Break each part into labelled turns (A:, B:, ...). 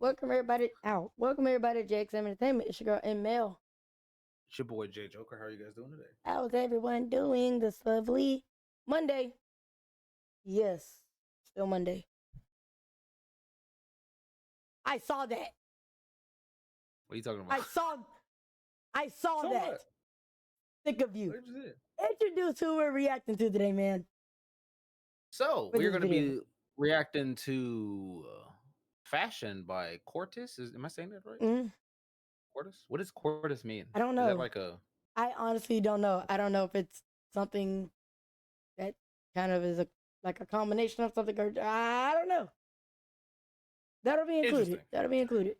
A: Welcome everybody. Ow. Welcome everybody to JXM Entertainment. It's your girl ML.
B: It's your boy J Joker. How are you guys doing today?
A: How's everyone doing this lovely Monday? Yes, still Monday. I saw that.
B: What are you talking about?
A: I saw
B: So
A: that.
B: what?
A: Sick of you.
B: What did you say?
A: Introduce who we're reacting to today, man.
B: So
A: With
B: we're
A: this
B: going to
A: video.
B: be reacting to "FaSHioN" by Cortis. Am I saying that right?
A: Mhm.
B: Cortis. What does Cortis mean?
A: I don't
B: Is that
A: know.
B: like a?
A: I honestly don't know. I don't know if it's something that kind of is like a combination of something or I don't know. That'll be included.
B: Interesting.
A: That'll be included.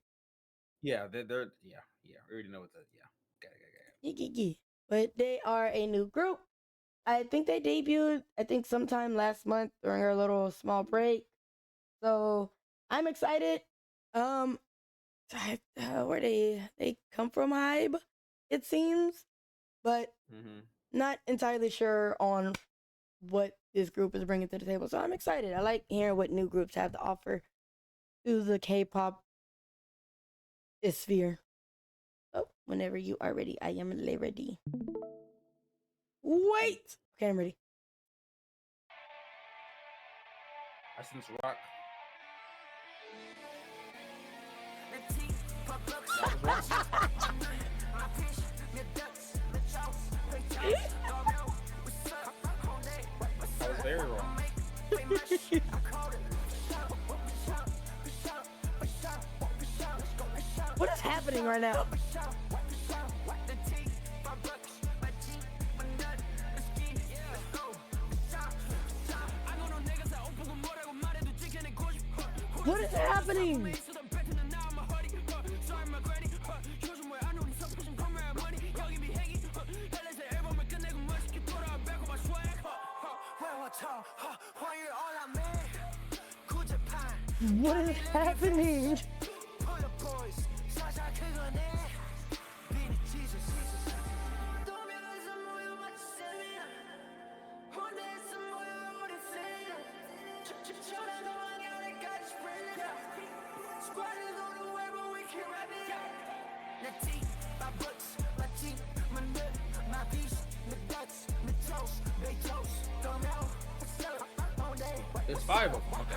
B: Yeah, they're yeah. We already know what the Got it.
A: But they are a new group. I think they debuted, sometime last month during our little small break. So I'm excited. Where they come from, Hybe, it seems, but not entirely sure on what this group is bringing to the table. So I'm excited. I like hearing what new groups have to offer to the K-pop sphere. Oh, whenever you are ready, I am ready. Wait. Okay, I'm ready.
B: I sense rock. That was very wrong.
A: What is happening right now? What is happening? What is happening?
B: There's 5 of them. Okay.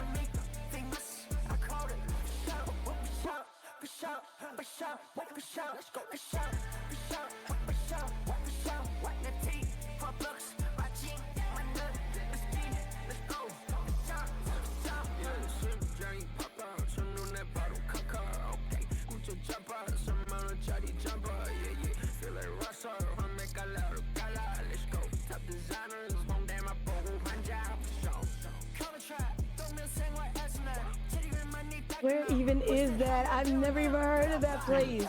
A: Where even is that? I've never even heard of that place.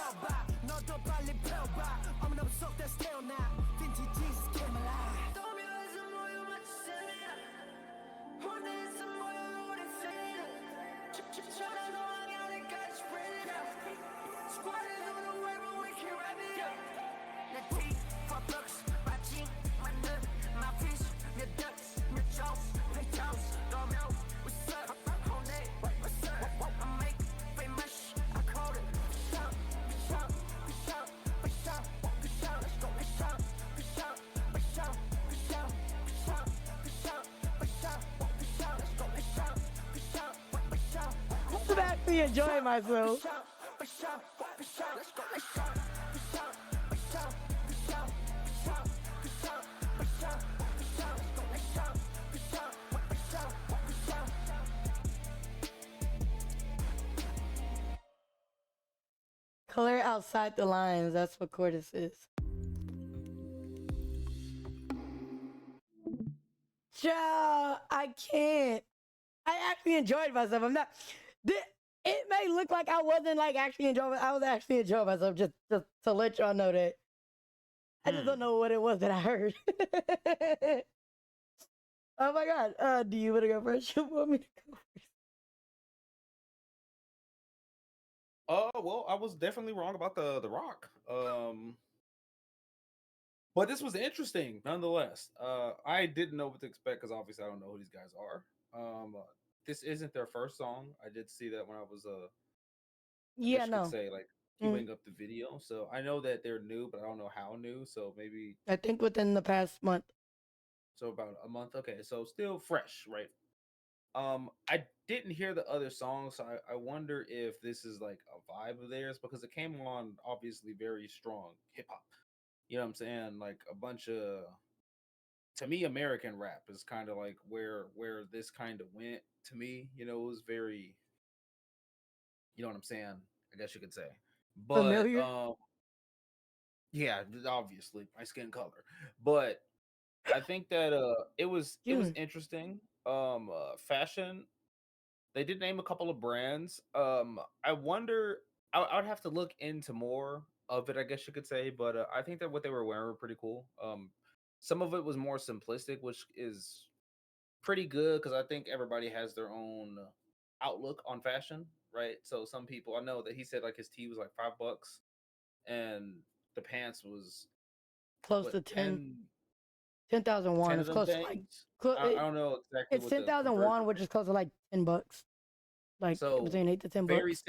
A: I'm actually enjoying myself. Color outside the lines. That's what Cortis is. Child, I can't. I actually enjoyed myself. I'm not. It may look like I wasn't like actually enjoying. I was actually enjoying myself. Just to let y'all know that. I just don't know what it was that I heard. Oh my god. Do you want to go first? You want me to go first?
B: Well, I was definitely wrong about the rock. But this was interesting nonetheless. I didn't know what to expect because obviously I don't know who these guys are. This isn't their first song. I did see that when I was I
A: Yeah,
B: guess you could
A: no.
B: say, like
A: Mm,
B: queuing up the video. So I know that they're new, but I don't know how new. So maybe
A: I think within the past month.
B: so about a month. Okay, so still fresh, right? I didn't hear the other songs, so I wonder if this is like a vibe of theirs because it came on obviously very strong hip hop. You know what I'm saying? Like a bunch of to me American rap is kind of like where this kind of went to me. You know, it was very you know what I'm saying? I guess you could say. But
A: Familiar?
B: yeah, obviously my skin color. But I think that it was
A: June.
B: interesting. Fashion they did name a couple of brands. I wonder. I would have to look into more of it, I guess you could say. But I think that what they were wearing were pretty cool. Some of it was more simplistic, which is pretty good because I think everybody has their own outlook on fashion, right? So some people, I know that he said like his tee was like $5, and the pants was
A: Close
B: what
A: to 10,000 won.
B: 10 of
A: It's
B: them
A: close to like,
B: things. I don't know exactly
A: it's
B: what the
A: 10,000
B: conversion
A: won, which is close to like $10. Like
B: So
A: between 8 to 10
B: very
A: bucks.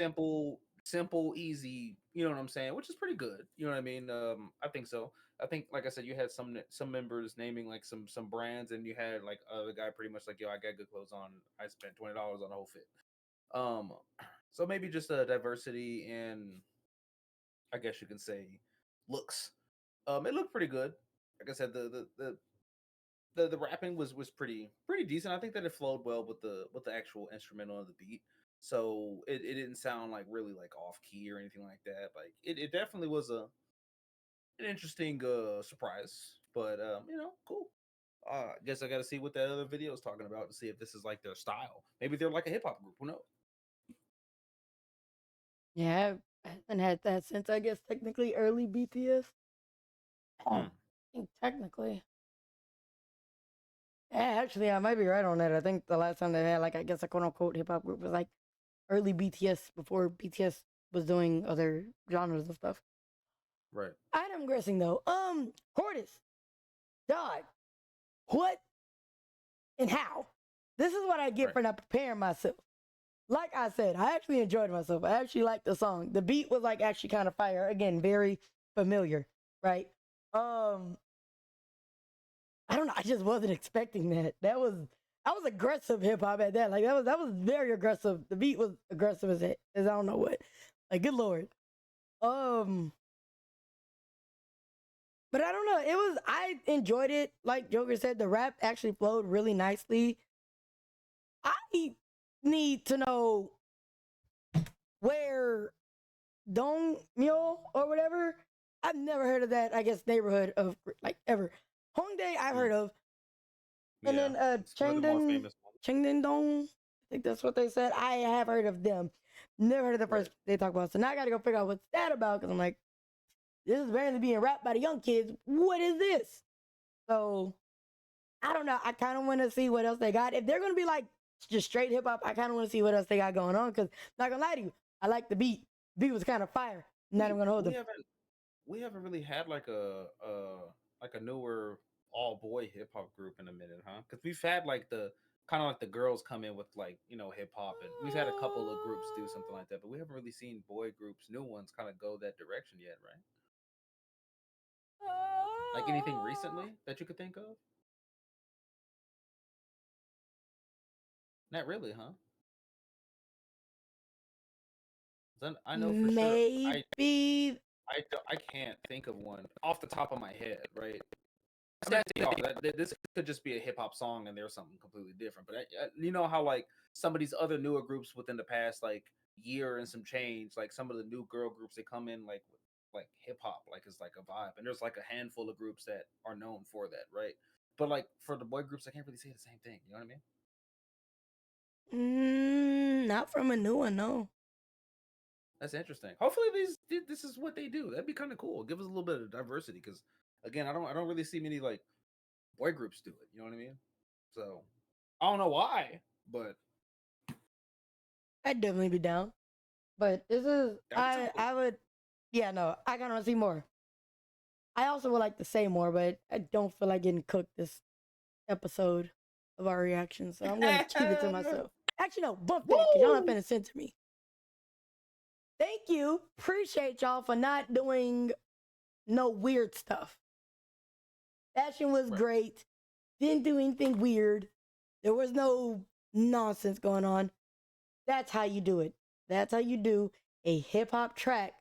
B: simple, easy. You know what I'm saying? Which is pretty good. You know what I mean? I think so. I think, like I said, you had some members naming like some brands, and you had like the guy pretty much like, yo, I got good clothes on. I spent $20 on the whole fit. Um, so maybe just a diversity in, I guess you can say, looks. It looked pretty good. Like I said, the rapping was pretty decent. I think that it flowed well with the actual instrumental of the beat. So it didn't sound like really like off key or anything like that. Like it definitely was an interesting surprise. But cool. I guess I got to see what that other video is talking about to see if this is like their style. Maybe they're like a hip hop group. Who knows?
A: Yeah, I haven't had that since I guess technically early BTS.
B: Hmm.
A: I think technically. Yeah, actually, I might be right on that. I think the last time they had like I guess a quote unquote hip hop group was like early BTS before BTS was doing other genres and stuff.
B: Right.
A: I am guessing though. Courtis, dog, what and how? This is what I get
B: Right.
A: for not preparing myself. Like I said, I actually enjoyed myself. I actually liked the song. The beat was like actually kind of fire. Again, very familiar, right? Um, I don't know. I just wasn't expecting that. That was aggressive hip hop at that. Like that was very aggressive. The beat was aggressive as I don't know what. Like good lord. Um, but I don't know. I enjoyed it. Like Joker said, the rap actually flowed really nicely. I need to know where Dong Myo or whatever. I've never heard of that. I guess neighborhood of like ever. Hongdae I've
B: Mm.
A: heard of, and
B: Yeah.
A: then
B: It's one of the more famous ones.
A: Chengden Dong. I think that's what they said. I have heard of them. Never heard of the
B: Right.
A: first they talk about. So now I got to go figure out what's that about because I'm like, this is apparently being rapped by the young kids. What is this? So I don't know. I kind of want to see what else they got. If they're gonna be like just straight hip hop, I kind of want to see what else they got going on. Because not gonna lie to you, I like the beat. The beat was kind of fire. Not
B: We
A: even gonna hold
B: we
A: them.
B: haven't really had like a newer all boy hip hop group in a minute, huh? Because we've had like the kind of like the girls come in with like hip hop, and we've had a couple of groups do something like that, but we haven't really seen boy groups, new ones, kind of go that direction yet, right? Like anything recently that you could think of? Not really, huh? Then I know for sure
A: Maybe.
B: I can't think of one off the top of my head, right? I mean, this could just be a hip hop song and there's something completely different. But you know how like some of these other newer groups within the past like year and some change, like some of the new girl groups, they come in like with like hip hop, like it's like a vibe, and there's like a handful of groups that are known for that, right? But like for the boy groups, I can't really say the same thing. You know what I mean?
A: Not from a new one, no.
B: That's interesting. Hopefully this is what they do. That'd be kind of cool. Give us a little bit of diversity because again, I don't really see many like boy groups do it. You know what I mean? So I don't know why, but
A: I'd definitely be down. But this is
B: that'd be something cool.
A: I would yeah, no, I kind of want to see more. I also would like to say more, but I don't feel like getting cooked this episode of our reactions, so I'm gonna keep it to myself. Actually, no, bump that because y'all not
B: Woo!
A: finna send to me. thank you. Appreciate y'all for not doing no weird stuff. FaSHioN was great. Didn't do anything weird. There was no nonsense going on. That's how you do it. That's how you do a hip hop track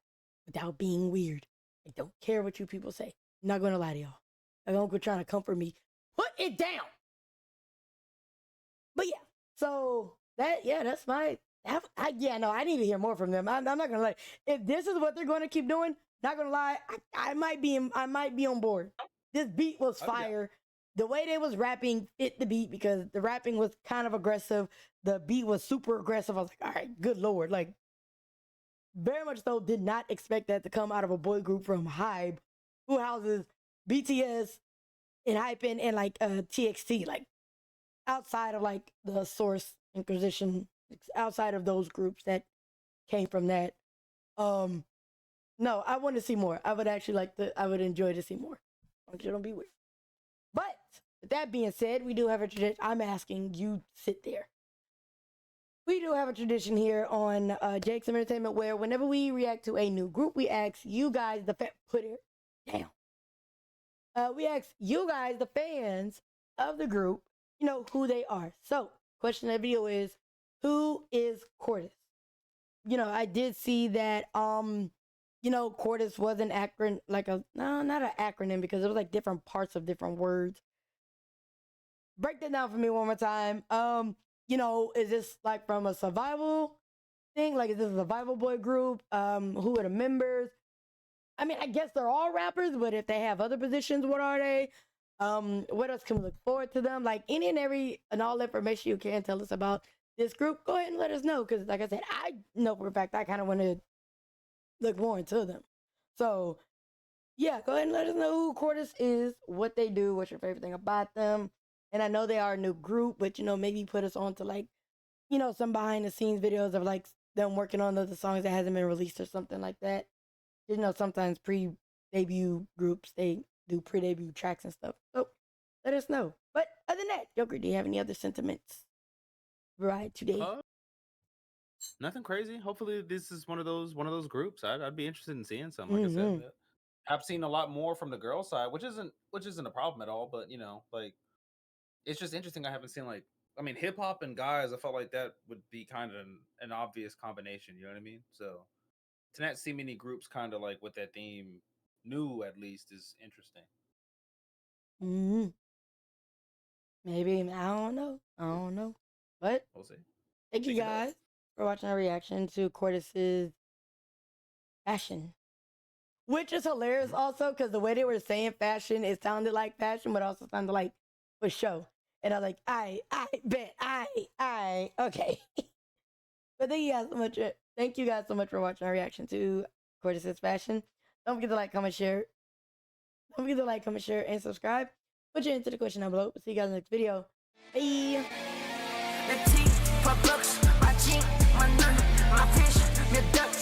A: without being weird. I don't care what you people say. I'm not going to lie to y'all. My uncle trying to comfort me. Put it down. But yeah, so that's my. I need to hear more from them. I'm not gonna lie. If this is what they're going to keep doing, not gonna lie, I might be on board. This beat was fire. The way they was rapping fit the beat because the rapping was kind of aggressive. The beat was super aggressive. I was like, all right, good lord, like very much so. Did not expect that to come out of a boy group from HYBE, who houses BTS and Hypen and like TXT, like outside of like the Source Inquisition, outside of those groups that came from that. No, I want to see more. I would actually I would enjoy to see more. Don't be weird. But with that being said, we do have a tradition. I'm asking you sit there. We do have a tradition here on Jake's Entertainment where whenever we react to a new group, we ask you guys put it down. We ask you guys, the fans of the group, who they are. So, question of the video is, who is CORTIS? I did see that, CORTIS was an acronym, not an acronym because it was like different parts of different words. Break that down for me one more time. Is this like from a survival thing? Like, is this a survival boy group? Who are the members? I mean, I guess they're all rappers, but if they have other positions, what are they? What else can we look forward to them? Like any and all information you can tell us about this group, go ahead and let us know. Because like I said, I know for a fact I kind of want to look more into them. So yeah, go ahead and let us know who CORTIS is, what they do, what's your favorite thing about them. And I know they are a new group, but maybe put us on to like, some behind the scenes videos of like them working on the songs that hasn't been released or something like that. Sometimes pre-debut groups, they do pre-debut tracks and stuff. So let us know. But other than that, Joker, do you have any other sentiments right today?
B: Nothing crazy. Hopefully this is one of those groups. I'd be interested in seeing some. Like I said, I've seen a lot more from the girl side, which isn't a problem at all. But like it's just interesting. I haven't seen hip hop and guys. I felt like that would be kind of an obvious combination. You know what I mean? So to not see many groups kind of like with that theme, new at least, is interesting.
A: Maybe I don't know, but
B: we'll see.
A: Thank you guys for watching our reaction to CORTIS's FaSHioN, which is hilarious also because the way they were saying FaSHioN, it sounded like FaSHioN, but also sounded like FaSHioN. And I was like, I bet, okay. But thank you guys so much. Thank you guys so much for watching our reaction to CORTIS's FaSHioN. Don't forget to like, comment, share. Don't forget to like, comment, share, and subscribe. Put your answer to the question down below. We'll see you guys in the next video. Bye.
C: My fish, my duck.